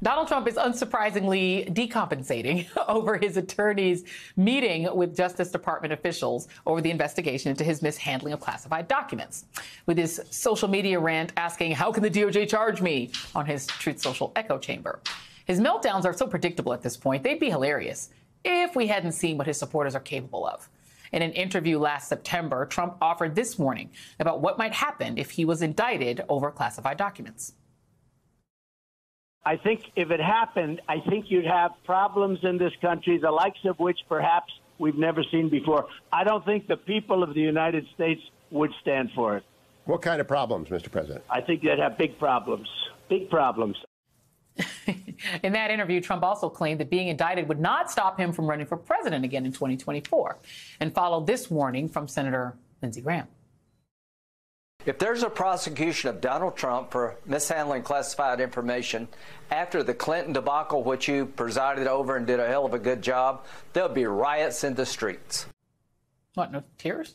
Donald Trump is unsurprisingly decompensating over his attorney's meeting with Justice Department officials over the investigation into his mishandling of classified documents. With his social media rant asking, "How can the DOJ charge me?" on his Truth Social echo chamber. His meltdowns are so predictable at this point, they'd be hilarious if we hadn't seen what his supporters are capable of. In an interview last September, Trump offered this warning about what might happen if he was indicted over classified documents. I think if it happened, I think you'd have problems in this country, the likes of which perhaps we've never seen before. I don't think the people of the United States would stand for it. What kind of problems, Mr. President? I think they'd have big problems, big problems. In that interview, Trump also claimed that being indicted would not stop him from running for president again in 2024, and followed this warning from Senator Lindsey Graham. If there's a prosecution of Donald Trump for mishandling classified information after the Clinton debacle, which you presided over and did a hell of a good job, there'll be riots in the streets. What, no tears?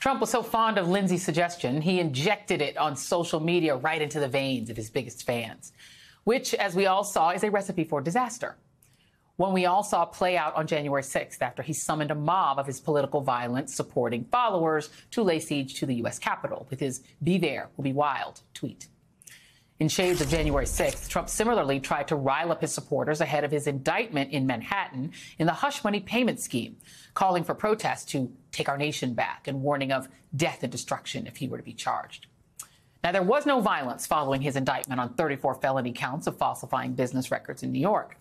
Trump was so fond of Lindsey's suggestion, he injected it on social media right into the veins of his biggest fans, which, as we all saw, is a recipe for disaster. One we all saw play out on January 6th after he summoned a mob of his political violence supporting followers to lay siege to the U.S. Capitol with his "Be there, will be wild" tweet. In shades of January 6th, Trump similarly tried to rile up his supporters ahead of his indictment in Manhattan in the hush money payment scheme, calling for protests to take our nation back and warning of death and destruction if he were to be charged. Now, there was no violence following his indictment on 34 felony counts of falsifying business records in New York.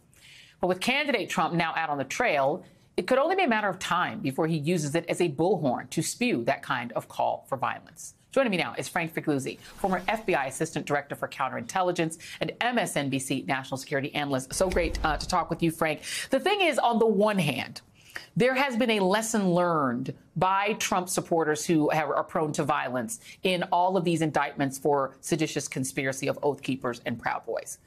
But with candidate Trump now out on the trail, it could only be a matter of time before he uses it as a bullhorn to spew that kind of call for violence. Joining me now is Frank Figliuzzi, former FBI Assistant Director for Counterintelligence and MSNBC National Security Analyst. So great to talk with you, Frank. The thing is, on the one hand, there has been a lesson learned by Trump supporters who are prone to violence in all of these indictments for seditious conspiracy of Oath Keepers and Proud Boys.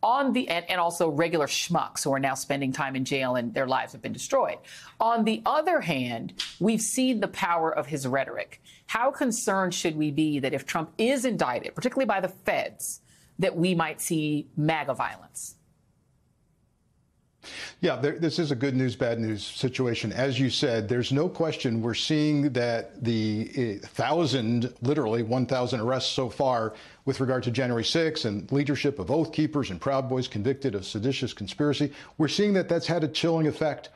And also regular schmucks who are now spending time in jail and their lives have been destroyed. On the other hand, we've seen the power of his rhetoric. How concerned should we be that if Trump is indicted, particularly by the feds, that we might see MAGA violence? Yeah, this is a good news, bad news situation. As you said, there's no question we're seeing that the 1,000 arrests so far with regard to January 6th and leadership of Oath Keepers and Proud Boys convicted of seditious conspiracy. We're seeing that that's had a chilling effect.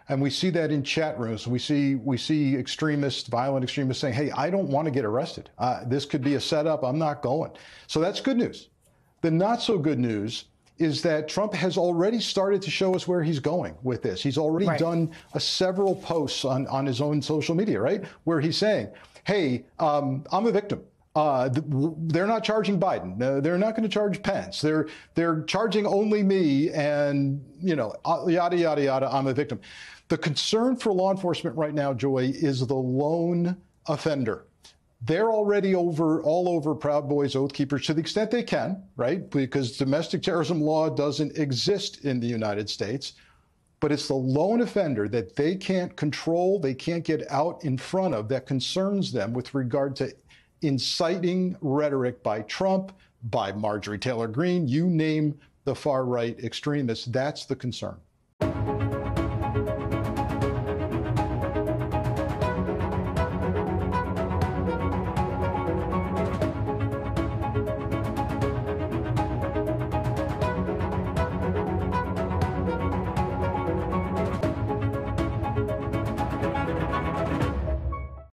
And we see that in chat rooms. We see extremists, violent extremists saying, "Hey, I don't want to get arrested. This could be a setup. I'm not going." So that's good news. The not so good news is that Trump has already started to show us where he's going with this. He's already done several posts on his own social media, right, where he's saying, "Hey, I'm a victim. They're not charging Biden. They're not going to charge Pence. They're charging only me, and yada yada yada. I'm a victim." The concern for law enforcement right now, Joy, is the lone offender. They're already all over Proud Boys, Oath Keepers, to the extent they can, right? Because domestic terrorism law doesn't exist in the United States. But it's the lone offender that they can't control, they can't get out in front of, that concerns them with regard to inciting rhetoric by Trump, by Marjorie Taylor Greene, you name the far-right extremists. That's the concern.